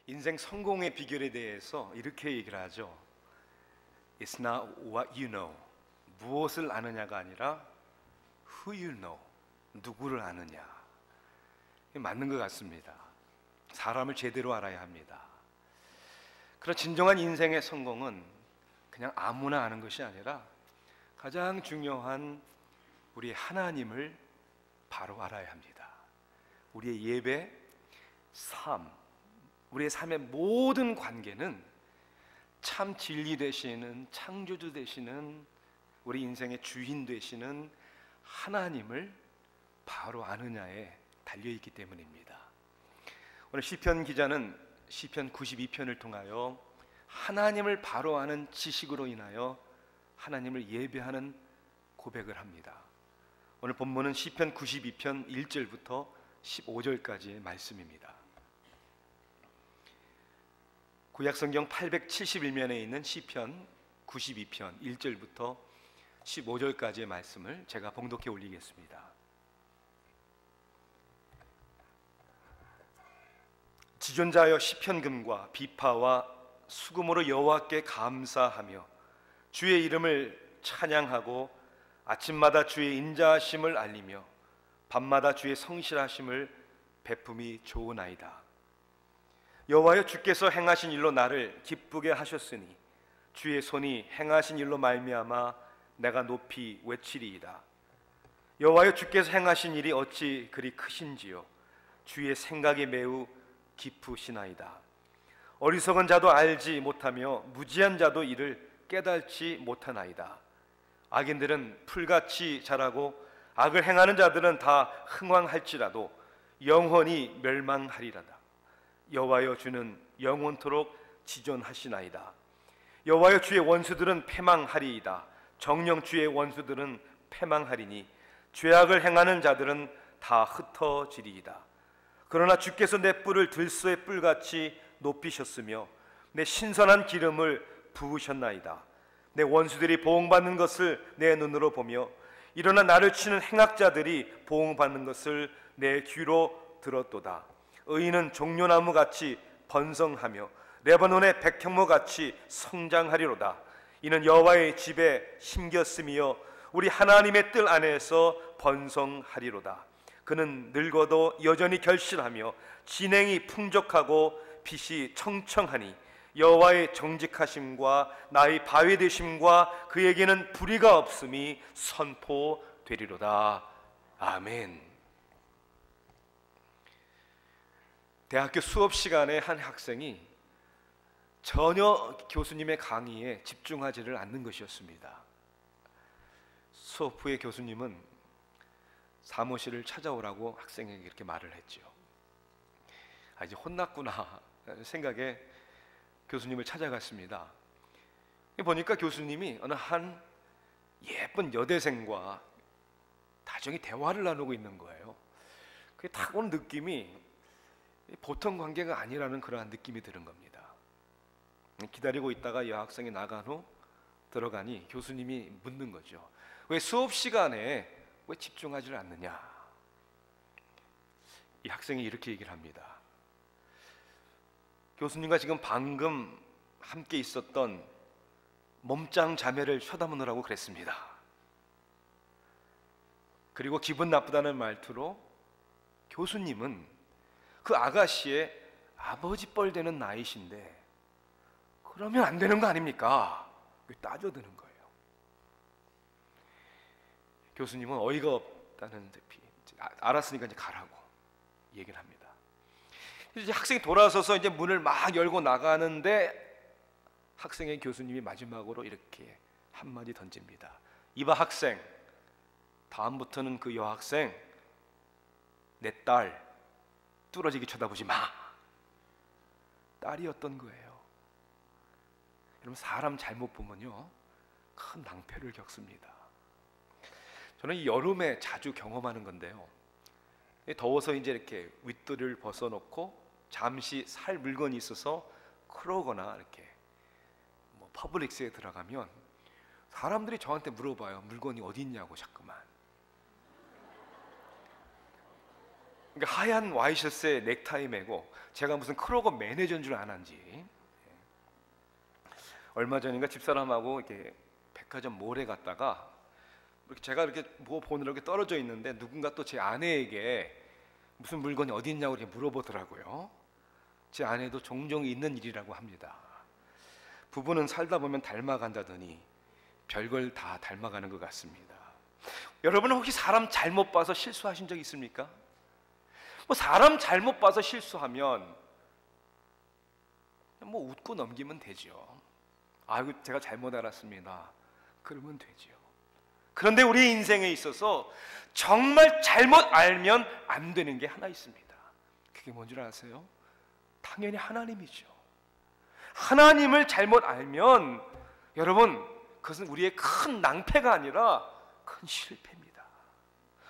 인생 성공의 비결에 대해서 이렇게 얘기를 하죠. It's not what you know. 무엇을 아느냐가 아니라 who you know. 누구를 아느냐. 맞는 것 같습니다. 사람을 제대로 알아야 합니다. 그런 진정한 인생의 성공은 그냥 아무나 아는 것이 아니라 가장 중요한 우리 하나님을 바로 알아야 합니다. 우리의 예배, 삶, 우리의 삶의 모든 관계는 참 진리 되시는, 창조주 되시는, 우리 인생의 주인 되시는 하나님을 바로 아느냐에 달려있기 때문입니다. 오늘 시편 기자는 시편 92편을 통하여 하나님을 바로 아는 지식으로 인하여 하나님을 예배하는 고백을 합니다. 오늘 본문은 시편 92편 1절부터 15절까지의 말씀입니다. 구약성경 871면에 있는 시편 92편 1절부터 15절까지의 말씀을 제가 봉독해 올리겠습니다. 지존자여 시편금과 비파와 수금으로 여호와께 감사하며 주의 이름을 찬양하고 아침마다 주의 인자하심을 알리며 밤마다 주의 성실하심을 베품이 좋으나이다. 여호와여 주께서 행하신 일로 나를 기쁘게 하셨으니 주의 손이 행하신 일로 말미암아 내가 높이 외치리이다. 여호와여 주께서 행하신 일이 어찌 그리 크신지요 주의 생각이 매우 깊으시나이다. 어리석은 자도 알지 못하며 무지한 자도 이를 깨달지 못하나이다. 악인들은 풀같이 자라고 악을 행하는 자들은 다 흥왕할지라도 영원히 멸망하리라다. 여호와여 주는 영원토록 지존하시나이다. 여호와여 주의 원수들은 패망하리이다. 정녕 주의 원수들은 패망하리니 죄악을 행하는 자들은 다 흩어지리이다. 그러나 주께서 내 뿔을 들소의 뿔같이 높이셨으며 내 신선한 기름을 부으셨나이다. 내 원수들이 보응받는 것을 내 눈으로 보며 일어나 나를 치는 행악자들이 보응받는 것을 내 귀로 들었도다. 의인은 종려나무같이 번성하며 레바논의 백향목같이 성장하리로다. 이는 여호와의 집에 심겼으며 우리 하나님의 뜰 안에서 번성하리로다. 그는 늙어도 여전히 결실하며 진행이 풍족하고 빛이 청청하니 여호와의 정직하심과 나의 바위 되심과 그에게는 불의가 없음이 선포되리로다. 아멘. 대학교 수업 시간에 한 학생이 전혀 교수님의 강의에 집중하지를 않는 것이었습니다. 수업 후에 교수님은 사무실을 찾아오라고 학생에게 이렇게 말을 했죠. 이제 혼났구나 생각에 교수님을 찾아갔습니다. 보니까 교수님이 어느 한 예쁜 여대생과 다정히 대화를 나누고 있는 거예요. 그게 딱 온 느낌이 보통 관계가 아니라는 그러한 느낌이 드는 겁니다. 기다리고 있다가 여학생이 나간 후 들어가니 교수님이 묻는 거죠. 왜 수업 시간에 왜 집중하지 않느냐? 이 학생이 이렇게 얘기를 합니다. 교수님과 지금 방금 함께 있었던 몸짱 자매를 쳐다보느라고 그랬습니다. 그리고 기분 나쁘다는 말투로 교수님은 그 아가씨의 아버지 뻘 되는 나이신데 그러면 안 되는 거 아닙니까? 따져드는 거예요. 교수님은 어이가 없다는 듯이 알았으니까 이제 가라고 얘기를 합니다. 이제 학생이 돌아서서 이제 문을 막 열고 나가는데 학생의 교수님이 마지막으로 이렇게 한마디 던집니다. 이봐 학생, 다음부터는 그 여학생 내 딸 뚫어지게 쳐다보지 마. 딸이었던 거예요. 여러분 사람 잘못 보면요 큰 낭패를 겪습니다. 저는 이 여름에 자주 경험하는 건데요. 더워서 이제 이렇게 윗도리를 벗어놓고 잠시 살 물건이 있어서 그러거나 이렇게 뭐 퍼블릭스에 들어가면 사람들이 저한테 물어봐요. 물건이 어디 있냐고 자꾸만. 그러니까 하얀 와이셔츠에 넥타이 매고 제가 무슨 크로거 매니저인 줄 아는지, 얼마 전인가 집사람하고 이렇게 백화점 몰에 갔다가 제가 이렇게 뭐 보느라 이렇게 떨어져 있는데 누군가 또 제 아내에게 무슨 물건이 어디 있냐고 이렇게 물어보더라고요. 제 아내도 종종 있는 일이라고 합니다. 부부는 살다 보면 닮아간다더니 별걸 다 닮아가는 것 같습니다. 여러분은 혹시 사람 잘못 봐서 실수하신 적 있습니까? 뭐 사람 잘못 봐서 실수하면 뭐 웃고 넘기면 되죠. 아이고 제가 잘못 알았습니다. 그러면 되죠. 그런데 우리 인생에 있어서 정말 잘못 알면 안 되는 게 하나 있습니다. 그게 뭔 줄 아세요? 당연히 하나님이죠. 하나님을 잘못 알면 여러분 그것은 우리의 큰 낭패가 아니라 큰 실패입니다.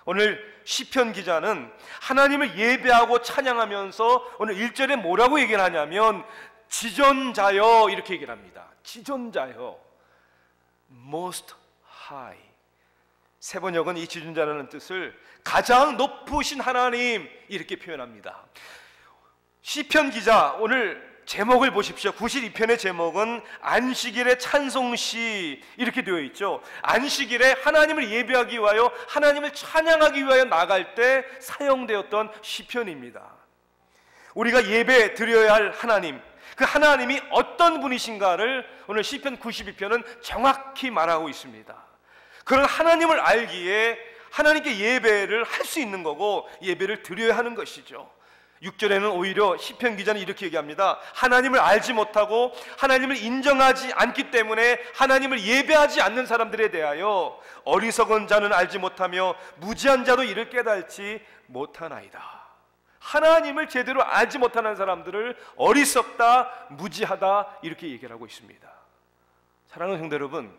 오늘 시편 기자는 하나님을 예배하고 찬양하면서 오늘 1절에 뭐라고 얘기를 하냐면 지존자여 이렇게 얘기를 합니다. 지존자여, most high. 세번역은 이 지존자라는 뜻을 가장 높으신 하나님 이렇게 표현합니다. 시편 기자 오늘 제목을 보십시오. 92편의 제목은 안식일의 찬송시 이렇게 되어 있죠. 안식일에 하나님을 예배하기 위하여 하나님을 찬양하기 위하여 나갈 때 사용되었던 시편입니다. 우리가 예배 드려야 할 하나님, 그 하나님이 어떤 분이신가를 오늘 시편 92편은 정확히 말하고 있습니다. 그런 하나님을 알기에 하나님께 예배를 할 수 있는 거고 예배를 드려야 하는 것이죠. 6절에는 오히려 시편 기자는 이렇게 얘기합니다. 하나님을 알지 못하고 하나님을 인정하지 않기 때문에 하나님을 예배하지 않는 사람들에 대하여 어리석은 자는 알지 못하며 무지한 자도 이를 깨달지 못하나이다. 하나님을 제대로 알지 못하는 사람들을 어리석다, 무지하다 이렇게 얘기를 하고 있습니다. 사랑하는 성도 여러분,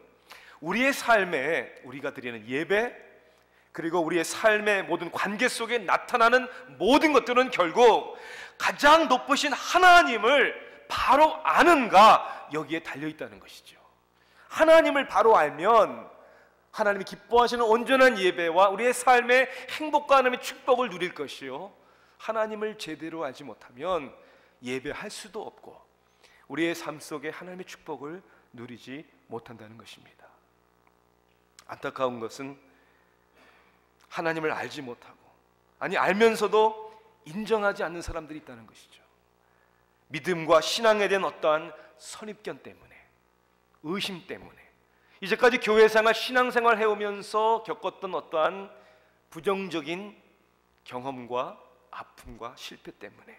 우리의 삶에 우리가 드리는 예배 그리고 우리의 삶의 모든 관계 속에 나타나는 모든 것들은 결국 가장 높으신 하나님을 바로 아는가 여기에 달려있다는 것이죠. 하나님을 바로 알면 하나님이 기뻐하시는 온전한 예배와 우리의 삶의 행복과 하나님의 축복을 누릴 것이요, 하나님을 제대로 알지 못하면 예배할 수도 없고 우리의 삶 속에 하나님의 축복을 누리지 못한다는 것입니다. 안타까운 것은 하나님을 알지 못하고, 아니 알면서도 인정하지 않는 사람들이 있다는 것이죠. 믿음과 신앙에 대한 어떠한 선입견 때문에, 의심 때문에, 이제까지 교회생활, 신앙생활 해오면서 겪었던 어떠한 부정적인 경험과 아픔과 실패 때문에,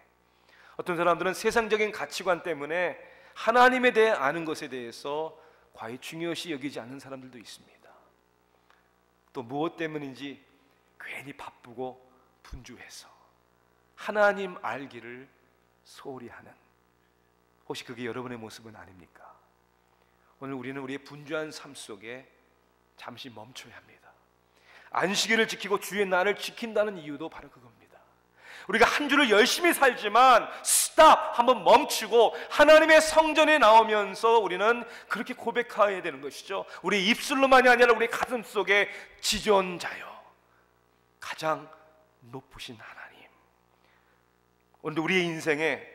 어떤 사람들은 세상적인 가치관 때문에 하나님에 대해 아는 것에 대해서 과히 중요시 여기지 않는 사람들도 있습니다. 또 무엇 때문인지 괜히 바쁘고 분주해서 하나님 알기를 소홀히 하는, 혹시 그게 여러분의 모습은 아닙니까? 오늘 우리는 우리의 분주한 삶 속에 잠시 멈춰야 합니다. 안식일을 지키고 주의 날을 지킨다는 이유도 바로 그겁니다. 우리가 한 주를 열심히 살지만 스탑! 한번 멈추고 하나님의 성전에 나오면서 우리는 그렇게 고백해야 되는 것이죠. 우리 입술로만이 아니라 우리 가슴 속에 지존자여, 가장 높으신 하나님. 오늘 우리의 인생에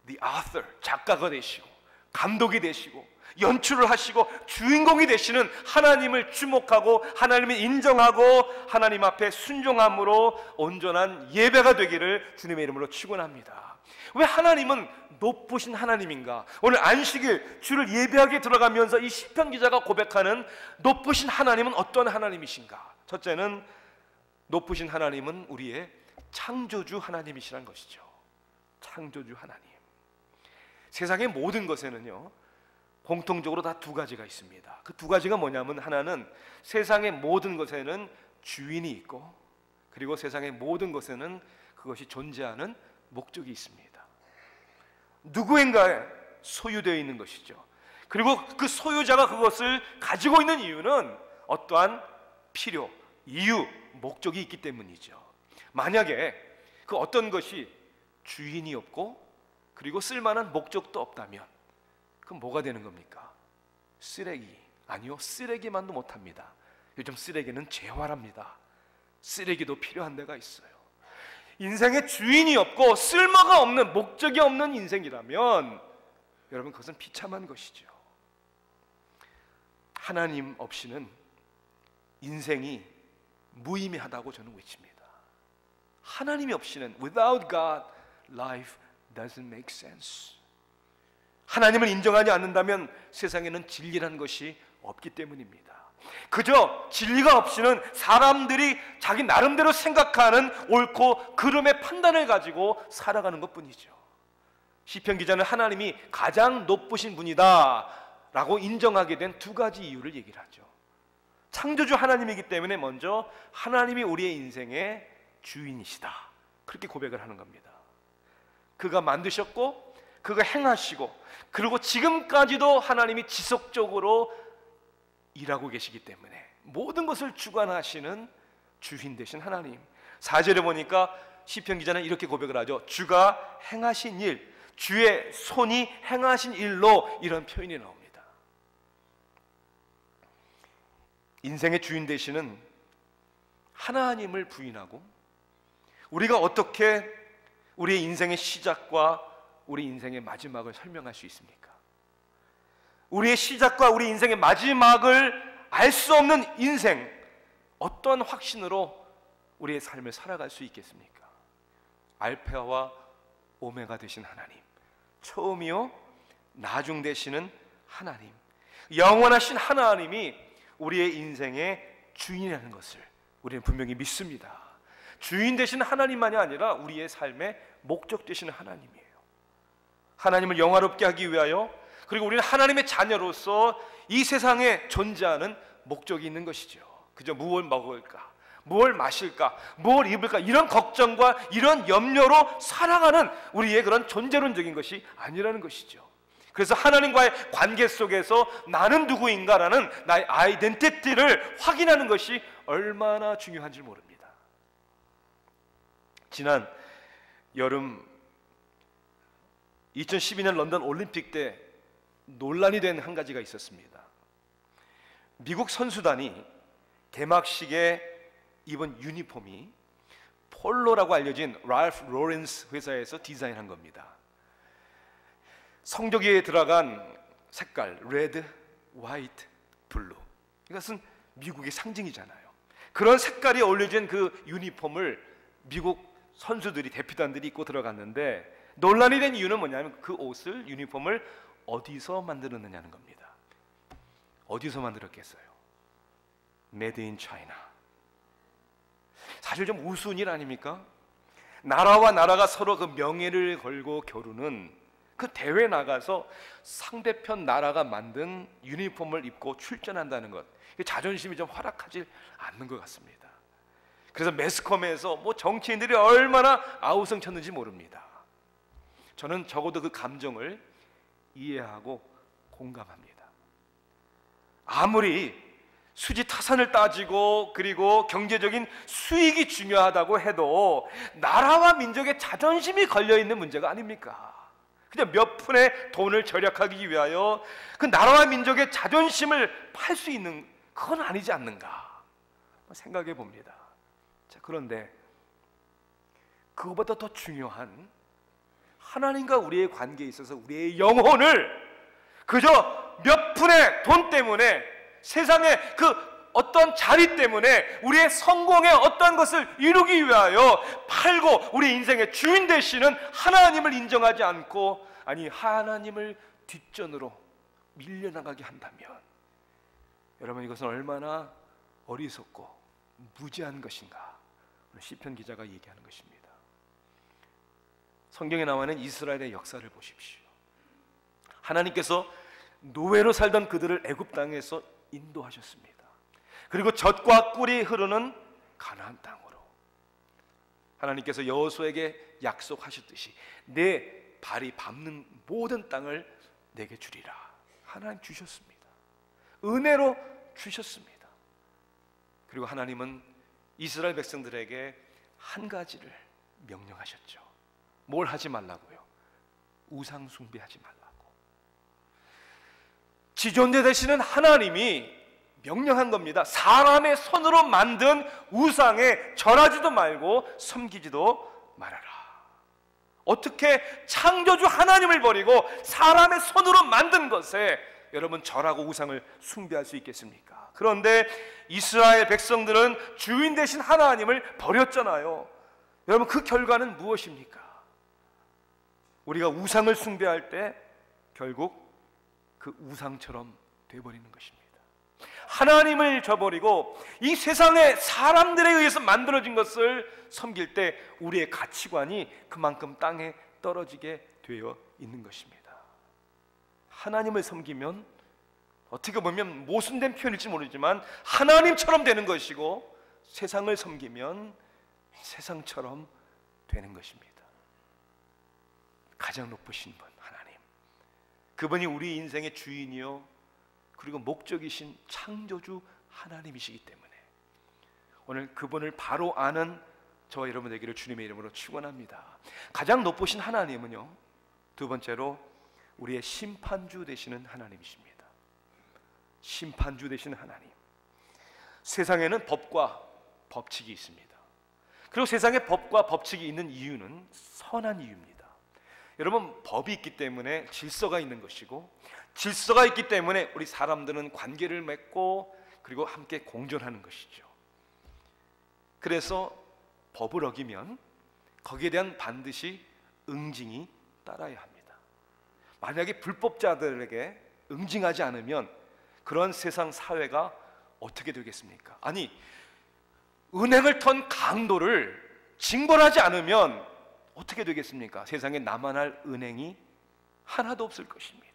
The author, 작가가 되시고 감독이 되시고 연출을 하시고 주인공이 되시는 하나님을 주목하고 하나님을 인정하고 하나님 앞에 순종함으로 온전한 예배가 되기를 주님의 이름으로 축원합니다. 왜 하나님은 높으신 하나님인가? 오늘 안식일 주를 예배하게 들어가면서 이 시편 기자가 고백하는 높으신 하나님은 어떤 하나님이신가? 첫째는 높으신 하나님은 우리의 창조주 하나님이시라는 것이죠. 창조주 하나님. 세상의 모든 것에는요 공통적으로 다 두 가지가 있습니다. 그 두 가지가 뭐냐면, 하나는 세상의 모든 것에는 주인이 있고, 그리고 세상의 모든 것에는 그것이 존재하는 목적이 있습니다. 누구인가에 소유되어 있는 것이죠. 그리고 그 소유자가 그것을 가지고 있는 이유는 어떠한 필요, 이유, 목적이 있기 때문이죠. 만약에 그 어떤 것이 주인이 없고 그리고 쓸만한 목적도 없다면 그럼 뭐가 되는 겁니까? 쓰레기. 아니요, 쓰레기만도 못합니다. 요즘 쓰레기는 재활합니다. 쓰레기도 필요한 데가 있어요. 인생의 주인이 없고 쓸모가 없는, 목적이 없는 인생이라면 여러분, 그것은 비참한 것이죠. 하나님 없이는 인생이 무의미하다고 저는 외칩니다. 하나님이 없이는, without God, life doesn't make sense. 하나님을 인정하지 않는다면 세상에는 진리라는 것이 없기 때문입니다. 그저 진리가 없이는 사람들이 자기 나름대로 생각하는 옳고 그름의 판단을 가지고 살아가는 것뿐이죠. 시편 기자는 하나님이 가장 높으신 분이다 라고 인정하게 된 두 가지 이유를 얘기를 하죠. 창조주 하나님이기 때문에 먼저 하나님이 우리의 인생의 주인이시다, 그렇게 고백을 하는 겁니다. 그가 만드셨고 그가 행하시고, 그리고 지금까지도 하나님이 지속적으로 일하고 계시기 때문에 모든 것을 주관하시는 주인 되신 하나님. 4절에 보니까 시편 기자는 이렇게 고백을 하죠. 주가 행하신 일, 주의 손이 행하신 일로, 이런 표현이 나옵니다. 인생의 주인 되시는 하나님을 부인하고 우리가 어떻게 우리의 인생의 시작과 우리 인생의 마지막을 설명할 수 있습니까? 우리의 시작과 우리 인생의 마지막을 알 수 없는 인생, 어떤 확신으로 우리의 삶을 살아갈 수 있겠습니까? 알파와 오메가 되신 하나님, 처음이요 나중 되시는 하나님, 영원하신 하나님이 우리의 인생의 주인이라는 것을 우리는 분명히 믿습니다. 주인 되신 하나님만이 아니라 우리의 삶의 목적 되시는 하나님이에요. 하나님을 영화롭게 하기 위하여, 그리고 우리는 하나님의 자녀로서 이 세상에 존재하는 목적이 있는 것이죠. 그저 무엇을 먹을까, 무엇을 마실까, 무엇을 입을까, 이런 걱정과 이런 염려로 살아가는 우리의 그런 존재론적인 것이 아니라는 것이죠. 그래서 하나님과의 관계 속에서 나는 누구인가라는 나의 아이덴티티를 확인하는 것이 얼마나 중요한지 모릅니다. 지난 여름 2012년 런던 올림픽 때 논란이 된 한 가지가 있었습니다. 미국 선수단이 개막식에 입은 유니폼이 폴로라고 알려진 랄프 로렌스 회사에서 디자인한 겁니다. 성조기에 들어간 색깔 레드, 화이트, 블루, 이것은 미국의 상징이잖아요. 그런 색깔이 어울려진 그 유니폼을 미국 선수들이, 대표단들이 입고 들어갔는데 논란이 된 이유는 뭐냐면 그 옷을, 유니폼을 어디서 만들었느냐는 겁니다. 어디서 만들었겠어요? Made in China. 사실 좀 우스운 일 아닙니까? 나라와 나라가 서로 그 명예를 걸고 겨루는 그 대회 나가서 상대편 나라가 만든 유니폼을 입고 출전한다는 것, 자존심이 좀 허락하지 않는 것 같습니다. 그래서 매스컴에서 뭐 정치인들이 얼마나 아우성 쳤는지 모릅니다. 저는 적어도 그 감정을 이해하고 공감합니다. 아무리 수지 타산을 따지고 그리고 경제적인 수익이 중요하다고 해도 나라와 민족의 자존심이 걸려있는 문제가 아닙니까? 그냥 몇 푼의 돈을 절약하기 위하여 그 나라와 민족의 자존심을 팔 수 있는, 그건 아니지 않는가 생각해 봅니다. 자, 그런데 그것보다 더 중요한 하나님과 우리의 관계에 있어서 우리의 영혼을 그저 몇 푼의 돈 때문에, 세상의 그 어떤 자리 때문에, 우리의 성공의 어떤 것을 이루기 위하여 팔고 우리 인생의 주인 되시는 하나님을 인정하지 않고, 아니 하나님을 뒷전으로 밀려나가게 한다면 여러분, 이것은 얼마나 어리석고 무지한 것인가, 시편 기자가 얘기하는 것입니다. 성경에 나와 있는 이스라엘의 역사를 보십시오. 하나님께서 노예로 살던 그들을 애굽 땅에서 인도하셨습니다. 그리고 젖과 꿀이 흐르는 가나안 땅으로 하나님께서 여호수아에게 약속하셨듯이 내 발이 밟는 모든 땅을 내게 주리라. 하나님 주셨습니다. 은혜로 주셨습니다. 그리고 하나님은 이스라엘 백성들에게 한 가지를 명령하셨죠. 뭘 하지 말라고요? 우상 숭배하지 말라고. 지존자 되시는 하나님이 명령한 겁니다. 사람의 손으로 만든 우상에 절하지도 말고 섬기지도 말아라. 어떻게 창조주 하나님을 버리고 사람의 손으로 만든 것에 여러분 절하고 우상을 숭배할 수 있겠습니까? 그런데 이스라엘 백성들은 주인 되신 하나님을 버렸잖아요. 여러분, 그 결과는 무엇입니까? 우리가 우상을 숭배할 때 결국 그 우상처럼 되어버리는 것입니다. 하나님을 저버리고 이 세상의 사람들에 의해서 만들어진 것을 섬길 때 우리의 가치관이 그만큼 땅에 떨어지게 되어 있는 것입니다. 하나님을 섬기면 어떻게 보면 모순된 표현일지 모르지만 하나님처럼 되는 것이고, 세상을 섬기면 세상처럼 되는 것입니다. 가장 높으신 분 하나님, 그분이 우리 인생의 주인이요 그리고 목적이신 창조주 하나님이시기 때문에 오늘 그분을 바로 아는 저와 여러분 되기를 주님의 이름으로 축원합니다. 가장 높으신 하나님은요, 두 번째로 우리의 심판주 되시는 하나님이십니다. 심판주 되시는 하나님. 세상에는 법과 법칙이 있습니다. 그리고 세상에 법과 법칙이 있는 이유는 선한 이유입니다. 여러분, 법이 있기 때문에 질서가 있는 것이고, 질서가 있기 때문에 우리 사람들은 관계를 맺고 그리고 함께 공존하는 것이죠. 그래서 법을 어기면 거기에 대한 반드시 응징이 따라야 합니다. 만약에 불법자들에게 응징하지 않으면 그런 세상 사회가 어떻게 되겠습니까? 아니, 은행을 턴 강도를 징벌하지 않으면 어떻게 되겠습니까? 세상에 나만할 은행이 하나도 없을 것입니다.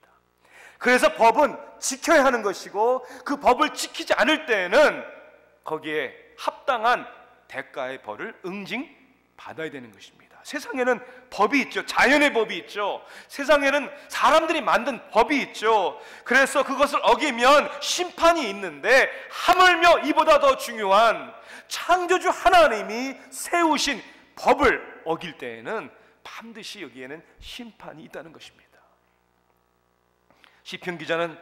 그래서 법은 지켜야 하는 것이고, 그 법을 지키지 않을 때에는 거기에 합당한 대가의 벌을 응징받아야 되는 것입니다. 세상에는 법이 있죠. 자연의 법이 있죠. 세상에는 사람들이 만든 법이 있죠. 그래서 그것을 어기면 심판이 있는데, 하물며 이보다 더 중요한 창조주 하나님이 세우신 법을 어길 때에는 반드시 여기에는 심판이 있다는 것입니다. 시편 기자는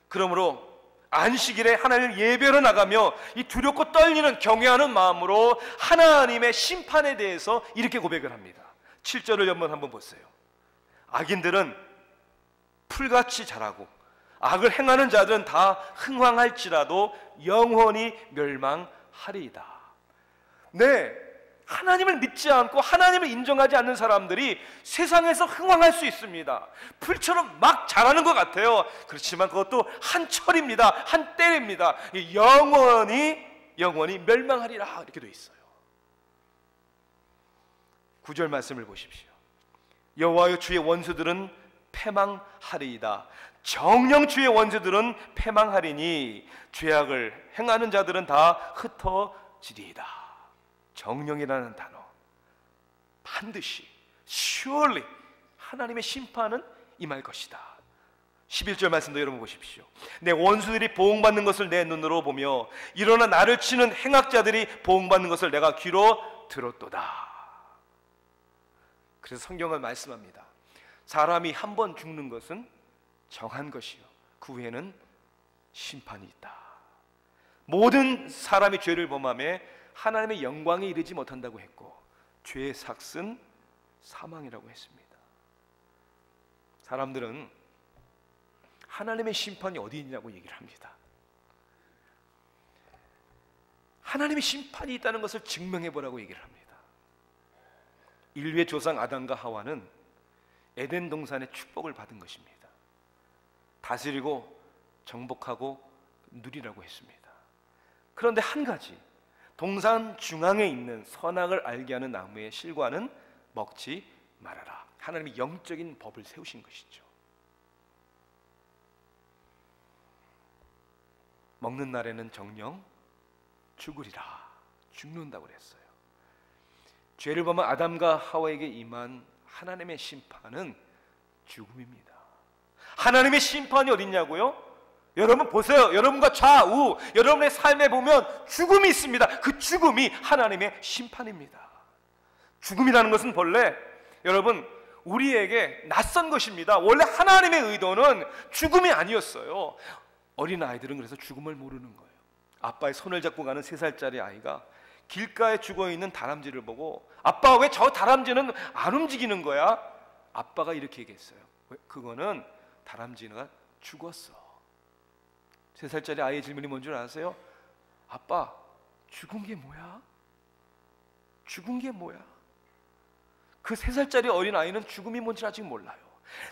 그러므로 안식일에 하나님을 예배로 나가며 이 두렵고 떨리는 경외하는 마음으로 하나님의 심판에 대해서 이렇게 고백을 합니다. 7절을 한번 보세요. 악인들은 풀같이 자라고 악을 행하는 자들은 다 흥황할지라도 영원히 멸망하리이다. 네, 하나님을 믿지 않고 하나님을 인정하지 않는 사람들이 세상에서 흥황할 수 있습니다. 풀처럼 막 자라는 것 같아요. 그렇지만 그것도 한 철입니다. 한 때입니다. 영원히 멸망하리라 이렇게 돼 있어요. 9절 말씀을 보십시오. 여호와여, 주의 원수들은 패망하리이다. 정녕 주의 원수들은 패망하리니 죄악을 행하는 자들은 다 흩어지리이다. 정령이라는 단어, 반드시 surely 하나님의 심판은 임할 것이다. 11절 말씀도 여러분 보십시오. 내 원수들이 보응받는 것을 내 눈으로 보며 일어나 나를 치는 행악자들이 보응받는 것을 내가 귀로 들었도다. 그래서 성경은 말씀합니다. 사람이 한 번 죽는 것은 정한 것이요 그 후에는 심판이 있다. 모든 사람이 죄를 범하며 하나님의 영광에 이르지 못한다고 했고, 죄의 삭은 사망이라고 했습니다. 사람들은 하나님의 심판이 어디 있냐고 얘기를 합니다. 하나님의 심판이 있다는 것을 증명해보라고 얘기를 합니다. 인류의 조상 아담과 하와는 에덴 동산의 축복을 받은 것입니다. 다스리고 정복하고 누리라고 했습니다. 그런데 한 가지, 동산 중앙에 있는 선악을 알게 하는 나무의 실과는 먹지 말아라. 하나님이 영적인 법을 세우신 것이죠. 먹는 날에는 정녕 죽으리라. 죽는다고 그랬어요. 죄를 범한 아담과 하와에게 임한 하나님의 심판은 죽음입니다. 하나님의 심판이 어딨냐고요? 여러분 보세요. 여러분과 좌우 여러분의 삶에 보면 죽음이 있습니다. 그 죽음이 하나님의 심판입니다. 죽음이라는 것은 본래 여러분 우리에게 낯선 것입니다. 원래 하나님의 의도는 죽음이 아니었어요. 어린 아이들은 그래서 죽음을 모르는 거예요. 아빠의 손을 잡고 가는 3살짜리 아이가 길가에 죽어있는 다람쥐를 보고 아빠 왜 저 다람쥐는 안 움직이는 거야? 아빠가 이렇게 얘기했어요. 그거는 다람쥐가 죽었어. 3살짜리 아이의 질문이 뭔 줄 아세요? 아빠, 죽은 게 뭐야? 죽은 게 뭐야? 그 3살짜리 어린 아이는 죽음이 뭔지 아직 몰라요.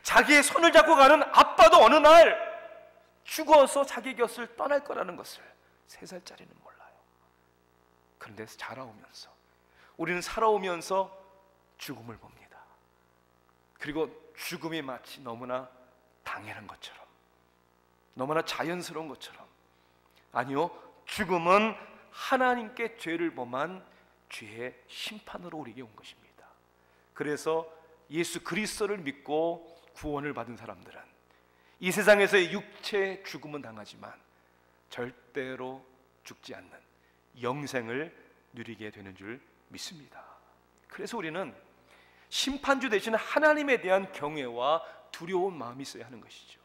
자기의 손을 잡고 가는 아빠도 어느 날 죽어서 자기 곁을 떠날 거라는 것을 3살짜리는 몰라요. 그런데 자라오면서 우리는 살아오면서 죽음을 봅니다. 그리고 죽음이 마치 너무나 당연한 것처럼, 너무나 자연스러운 것처럼, 아니요, 죽음은 하나님께 죄를 범한 죄의 심판으로 우리에게 온 것입니다. 그래서 예수 그리스도를 믿고 구원을 받은 사람들은 이 세상에서의 육체의 죽음은 당하지만 절대로 죽지 않는 영생을 누리게 되는 줄 믿습니다. 그래서 우리는 심판주 되시는 하나님에 대한 경외와 두려운 마음이 있어야 하는 것이죠.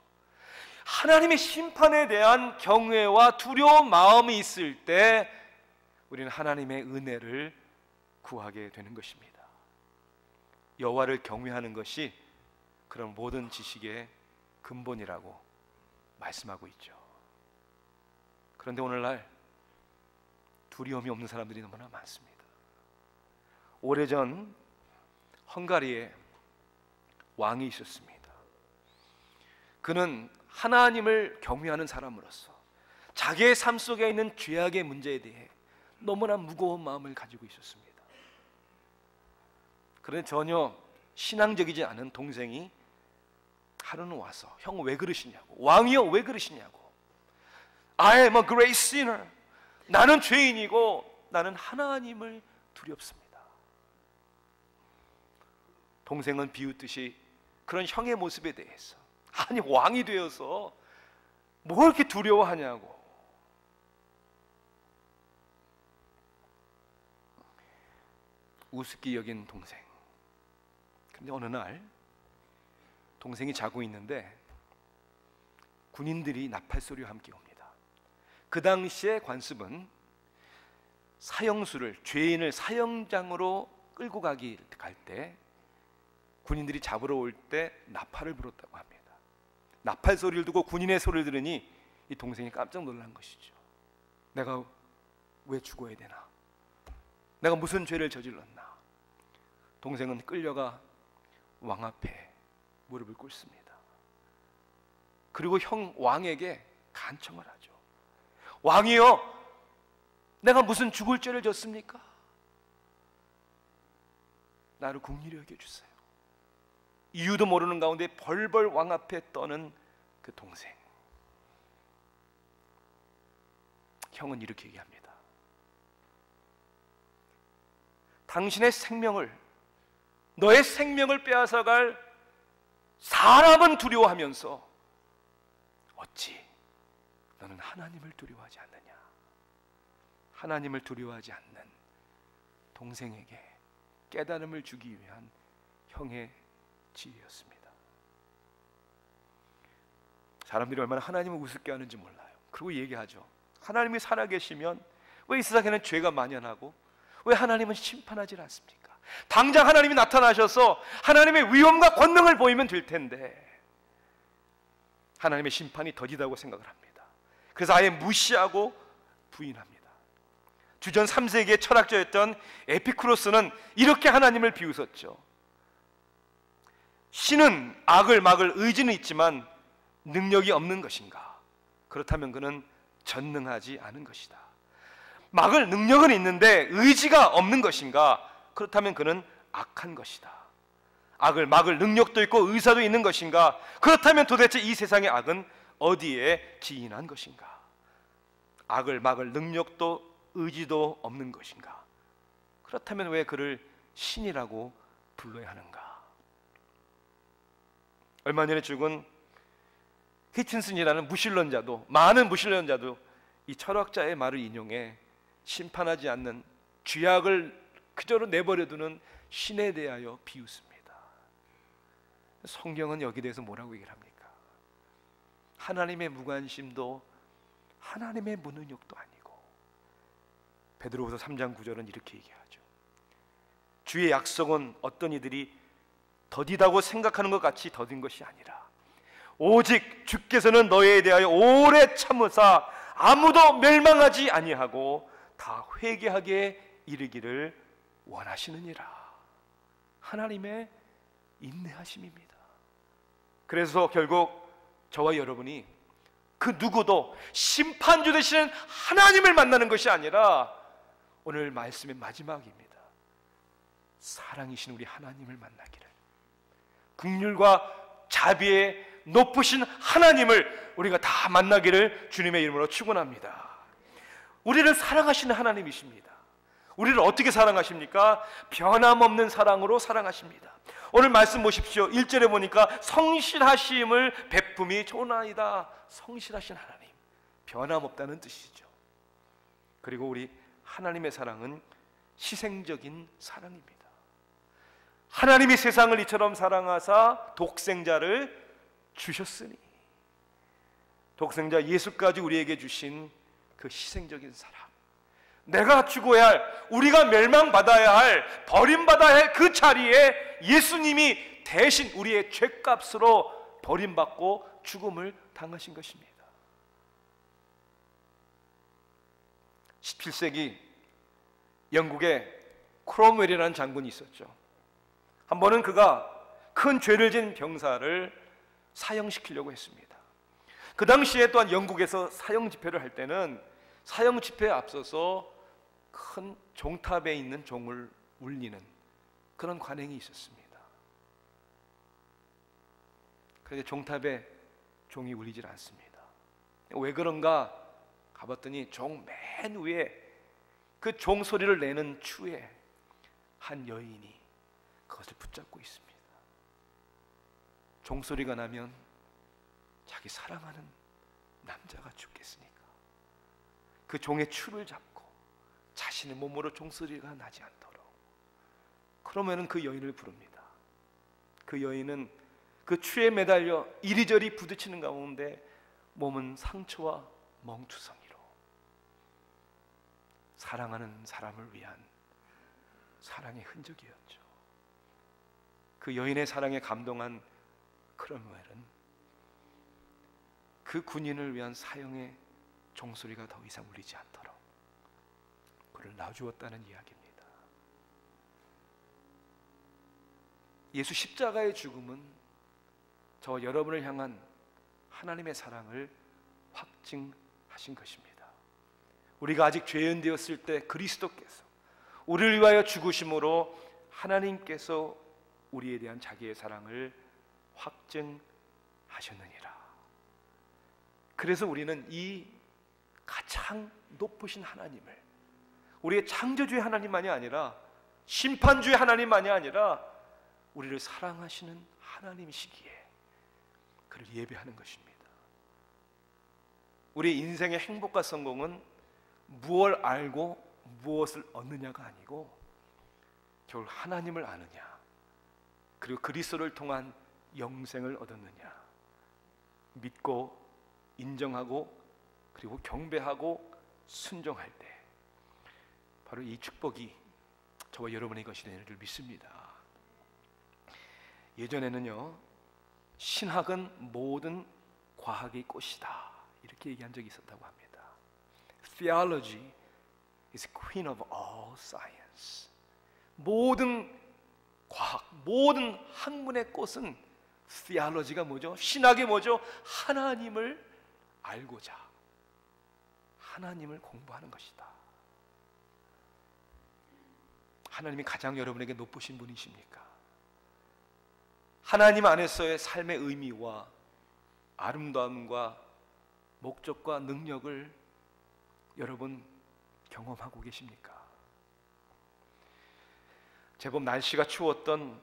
하나님의 심판에 대한 경외와 두려운 마음이 있을 때 우리는 하나님의 은혜를 구하게 되는 것입니다. 여호와를 경외하는 것이 그런 모든 지식의 근본이라고 말씀하고 있죠. 그런데 오늘날 두려움이 없는 사람들이 너무나 많습니다. 오래전 헝가리에 왕이 있었습니다. 그는 하나님을 경외하는 사람으로서 자기의 삶 속에 있는 죄악의 문제에 대해 너무나 무거운 마음을 가지고 있었습니다. 그런데 전혀 신앙적이지 않은 동생이 하루는 와서 형 왜 그러시냐고, 왕이요 왜 그러시냐고, I am a great sinner, 나는 죄인이고 나는 하나님을 두렵습니다. 동생은 비웃듯이 그런 형의 모습에 대해서, 아니 왕이 되어서 뭘 이렇게 두려워하냐고, 우습게 여긴 동생. 그런데 어느 날 동생이 자고 있는데 군인들이 나팔 소리와 함께 옵니다. 그 당시에 관습은 사형수를, 죄인을 사형장으로 끌고 갈 때 군인들이 잡으러 올 때 나팔을 불었다고 합니다. 나팔 소리를 듣고 군인의 소리를 들으니 이 동생이 깜짝 놀란 것이죠. 내가 왜 죽어야 되나? 내가 무슨 죄를 저질렀나? 동생은 끌려가 왕 앞에 무릎을 꿇습니다. 그리고 형 왕에게 간청을 하죠. 왕이여, 내가 무슨 죽을 죄를 졌습니까? 나를 긍휼히 여겨주세요. 이유도 모르는 가운데 벌벌 왕 앞에 떠는 그 동생. 형은 이렇게 얘기합니다. 당신의 생명을, 너의 생명을 빼앗아갈 사람은 두려워하면서 어찌 너는 하나님을 두려워하지 않느냐? 하나님을 두려워하지 않는 동생에게 깨달음을 주기 위한 형의 지혜였습니다. 사람들이 얼마나 하나님을 우습게 하는지 몰라요. 그리고 얘기하죠. 하나님이 살아계시면 왜 이 세상에는 죄가 만연하고 왜 하나님은 심판하지 않습니까? 당장 하나님이 나타나셔서 하나님의 위엄과 권능을 보이면 될 텐데 하나님의 심판이 더디다고 생각을 합니다. 그래서 아예 무시하고 부인합니다. 주전 3세기의 철학자였던 에피쿠로스는 이렇게 하나님을 비웃었죠. 신은 악을 막을 의지는 있지만 능력이 없는 것인가? 그렇다면 그는 전능하지 않은 것이다. 막을 능력은 있는데 의지가 없는 것인가? 그렇다면 그는 악한 것이다. 악을 막을 능력도 있고 의사도 있는 것인가? 그렇다면 도대체 이 세상의 악은 어디에 지인한 것인가? 악을 막을 능력도 의지도 없는 것인가? 그렇다면 왜 그를 신이라고 불러야 하는가? 얼마 전에 죽은 히친슨이라는 무신론자도, 많은 무신론자도 이 철학자의 말을 인용해 심판하지 않는 죄악을 그저로 내버려두는 신에 대하여 비웃습니다. 성경은 여기에 대해서 뭐라고 얘기를 합니까? 하나님의 무관심도 하나님의 무능력도 아니고 베드로후서 3장 9절은 이렇게 얘기하죠. 주의 약속은 어떤 이들이 더디다고 생각하는 것 같이 더딘 것이 아니라 오직 주께서는 너희에 대하여 오래 참으사 아무도 멸망하지 아니하고 다 회개하게 이르기를 원하시느니라. 하나님의 인내하심입니다. 그래서 결국 저와 여러분이 그 누구도 심판주 되시는 하나님을 만나는 것이 아니라 오늘 말씀의 마지막입니다. 사랑이신 우리 하나님을 만나기를, 긍휼과 자비의 높으신 하나님을 우리가 다 만나기를 주님의 이름으로 축원합니다. 우리를 사랑하시는 하나님이십니다. 우리를 어떻게 사랑하십니까? 변함없는 사랑으로 사랑하십니다. 오늘 말씀 보십시오. 1절에 보니까 성실하심을 베품이 좋으나이다. 성실하신 하나님, 변함없다는 뜻이죠. 그리고 우리 하나님의 사랑은 희생적인 사랑입니다. 하나님이 세상을 이처럼 사랑하사 독생자를 주셨으니, 독생자 예수까지 우리에게 주신 그 희생적인 사랑, 내가 죽어야 할, 우리가 멸망받아야 할, 버림받아야 할 그 자리에 예수님이 대신 우리의 죄값으로 버림받고 죽음을 당하신 것입니다. 17세기 영국에 크롬웰이라는 장군이 있었죠. 한 번은 그가 큰 죄를 지은 병사를 사형시키려고 했습니다. 그 당시에 또한 영국에서 사형 집회를 할 때는 사형 집회에 앞서서 큰 종탑에 있는 종을 울리는 그런 관행이 있었습니다. 그런데 종탑에 종이 울리질 않습니다. 왜 그런가 가봤더니 종 맨 위에 그 종 소리를 내는 추에 한 여인이 그것을 붙잡고 있습니다. 종소리가 나면 자기 사랑하는 남자가 죽겠으니까 그 종의 추를 잡고 자신의 몸으로 종소리가 나지 않도록, 그러면은 그 여인을 부릅니다. 그 여인은 그 추에 매달려 이리저리 부딪히는 가운데 몸은 상처와 멍투성이로 사랑하는 사람을 위한 사랑의 흔적이었죠. 그 여인의 사랑에 감동한 크롬웰은 그 군인을 위한 사형의 종소리가 더 이상 울리지 않도록 그를 놔주었다는 이야기입니다. 예수 십자가의 죽음은 저와 여러분을 향한 하나님의 사랑을 확증하신 것입니다. 우리가 아직 죄인 되었을 때 그리스도께서 우리를 위하여 죽으심으로 하나님께서 우리에 대한 자기의 사랑을 확증하셨느니라. 그래서 우리는 이 가장 높으신 하나님을, 우리의 창조주의 하나님만이 아니라 심판주의 하나님만이 아니라 우리를 사랑하시는 하나님이시기에 그를 예배하는 것입니다. 우리 인생의 행복과 성공은 무엇을 알고 무엇을 얻느냐가 아니고 결국 하나님을 아느냐, 그리고 그리스도를 통한 영생을 얻었느냐, 믿고 인정하고 그리고 경배하고 순종할 때 바로 이 축복이 저와 여러분의 것이 되는 줄 믿습니다. 예전에는요, 신학은 모든 과학의 꽃이다 이렇게 얘기한 적이 있었다고 합니다. Theology is queen of all science. 모든 과학, 모든 학문의 꽃은 theology가 뭐죠? 신학이 뭐죠? 하나님을 알고자, 하나님을 공부하는 것이다. 하나님이 가장 여러분에게 높으신 분이십니까? 하나님 안에서의 삶의 의미와 아름다움과 목적과 능력을 여러분 경험하고 계십니까? 제법 날씨가 추웠던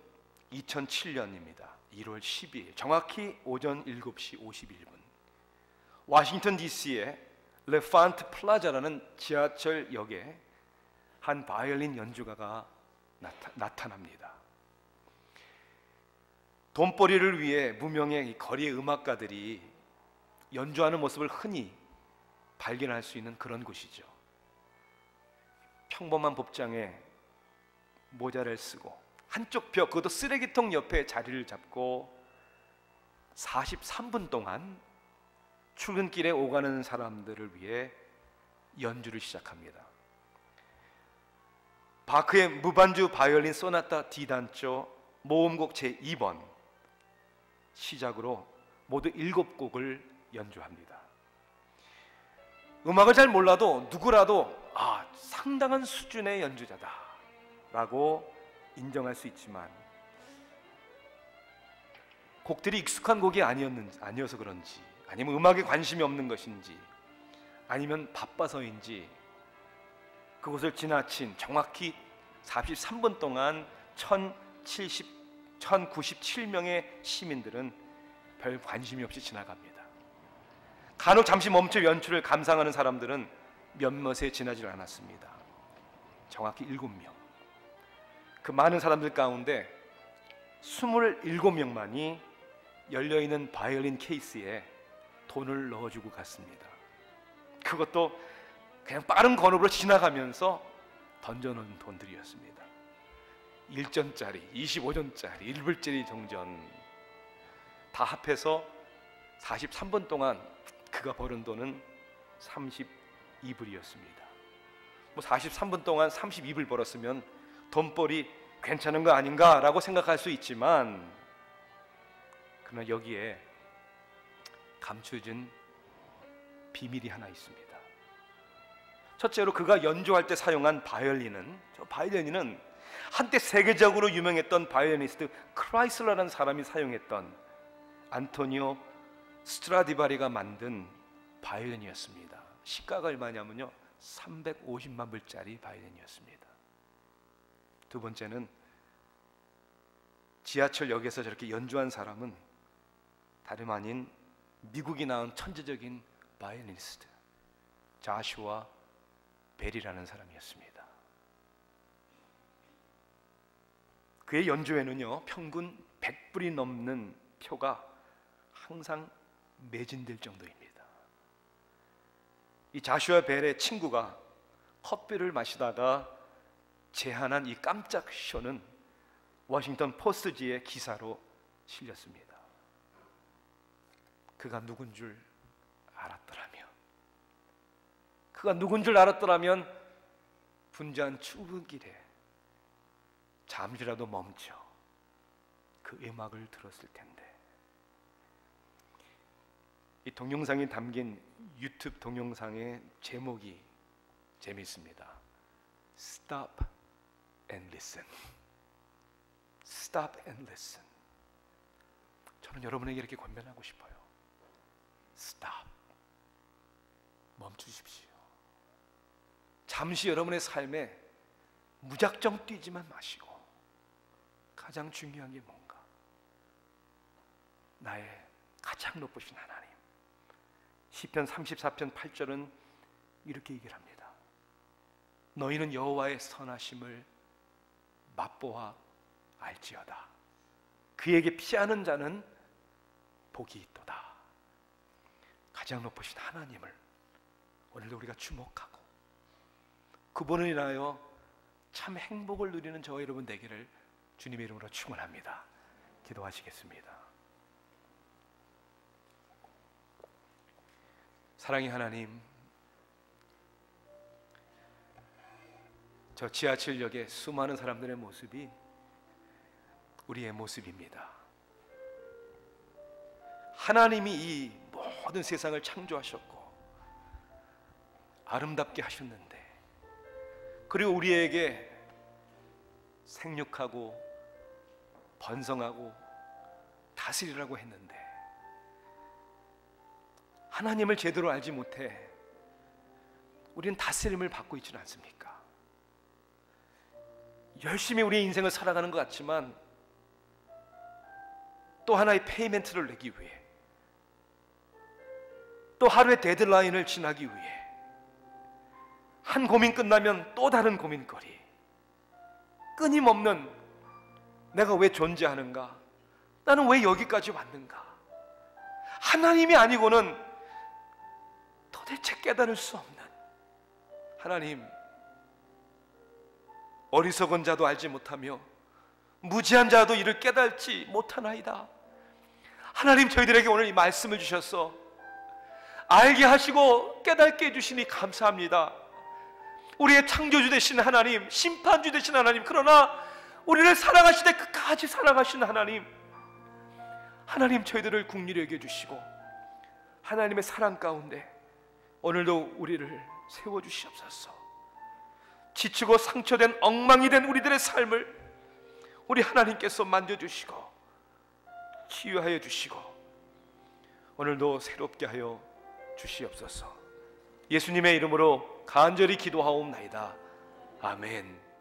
2007년입니다. 1월 12일 정확히 오전 7시 51분 워싱턴 DC의 레판트 플라자라는 지하철역에 한 바이올린 연주가가 나타납니다. 돈벌이를 위해 무명의 거리의 음악가들이 연주하는 모습을 흔히 발견할 수 있는 그런 곳이죠. 평범한 복장에 모자를 쓰고 한쪽 벽, 그것도 쓰레기통 옆에 자리를 잡고 43분 동안 출근길에 오가는 사람들을 위해 연주를 시작합니다. 바크의 무반주 바이올린 소나타 D단조 모음곡 제2번 시작으로 모두 7곡을 연주합니다. 음악을 잘 몰라도 누구라도 상당한 수준의 연주자다 라고 인정할 수 있지만, 곡들이 익숙한 곡이 아니어서 그런지, 아니면 음악에 관심이 없는 것인지, 아니면 바빠서인지 그곳을 지나친 정확히 43분 동안 1097명의 시민들은 별 관심이 없이 지나갑니다. 간혹 잠시 멈춰 연출을 감상하는 사람들은 몇몇에 지나질 않았습니다. 정확히 7명. 그 많은 사람들 가운데 27명만이 열려있는 바이올린 케이스에 돈을 넣어주고 갔습니다. 그것도 그냥 빠른 걸음으로 지나가면서 던져놓은 돈들이었습니다. 1전짜리, 25전짜리, 1불짜리 정전 다 합해서 43분 동안 그가 벌은 돈은 32불이었습니다. 43분 동안 32불 벌었으면 돈벌이 괜찮은 거 아닌가라고 생각할 수 있지만, 그러나 여기에 감춰진 비밀이 하나 있습니다. 첫째로 그가 연주할 때 사용한 바이올린은 한때 세계적으로 유명했던 바이올리니스트 크라이슬러라는 사람이 사용했던 안토니오 스트라디바리가 만든 바이올린이었습니다. 시가가 얼마냐면요, 350만 불짜리 바이올린이었습니다. 두 번째는 지하철역에서 저렇게 연주한 사람은 다름 아닌 미국이 낳은 천재적인 바이올리니스트 자슈아 벨이라는 사람이었습니다. 그의 연주에는요, 평균 100불이 넘는 표가 항상 매진될 정도입니다. 이 자슈아 벨의 친구가 커피를 마시다가 제안한 이 깜짝 쇼는 워싱턴 포스트지의 기사로 실렸습니다. 그가 누군 줄 알았더라면 분주한 출근길에 잠시라도 멈춰 그 음악을 들었을 텐데. 이 동영상이 담긴 유튜브 동영상의 제목이 재미있습니다. Stop and listen. Stop and listen. 저는 여러분에게 이렇게 권면하고 싶어요. Stop. 멈추십시오. 잠시 여러분의 삶에 무작정 뛰지만 마시고, 가장 중요한 게 뭔가? 나의 가장 높으신 하나님. 시편 34편 8절은 이렇게 얘기를 합니다. 너희는 여호와의 선하심을 맛보아 알지어다. 그에게 피하는 자는 복이 있도다. 가장 높으신 하나님을 오늘도 우리가 주목하고 그분을 인하여 참 행복을 누리는 저와 여러분 되기를 주님의 이름으로 축원합니다. 기도하시겠습니다. 사랑의 하나님, 저 지하철역의 수많은 사람들의 모습이 우리의 모습입니다. 하나님이 이 모든 세상을 창조하셨고 아름답게 하셨는데, 그리고 우리에게 생육하고 번성하고 다스리라고 했는데 하나님을 제대로 알지 못해 우리는 다스림을 받고 있지는 않습니까? 열심히 우리의 인생을 살아가는 것 같지만 또 하나의 페이멘트를 내기 위해, 또 하루의 데드라인을 지나기 위해 한 고민 끝나면 또 다른 고민거리, 끊임없는 내가 왜 존재하는가? 나는 왜 여기까지 왔는가? 하나님이 아니고는 도대체 깨달을 수 없는 하나님, 어리석은 자도 알지 못하며 무지한 자도 이를 깨달지 못하나이다. 하나님, 저희들에게 오늘 이 말씀을 주셔서 알게 하시고 깨닫게 해주시니 감사합니다. 우리의 창조주 되신 하나님, 심판주 되신 하나님, 그러나 우리를 사랑하시되 끝까지 사랑하시는 하나님, 하나님, 저희들을 긍휼히 여겨주시고 하나님의 사랑 가운데 오늘도 우리를 세워주시옵소서. 지치고 상처된 엉망이 된 우리들의 삶을 우리 하나님께서 만져주시고 치유하여 주시고 오늘도 새롭게 하여 주시옵소서. 예수님의 이름으로 간절히 기도하옵나이다. 아멘.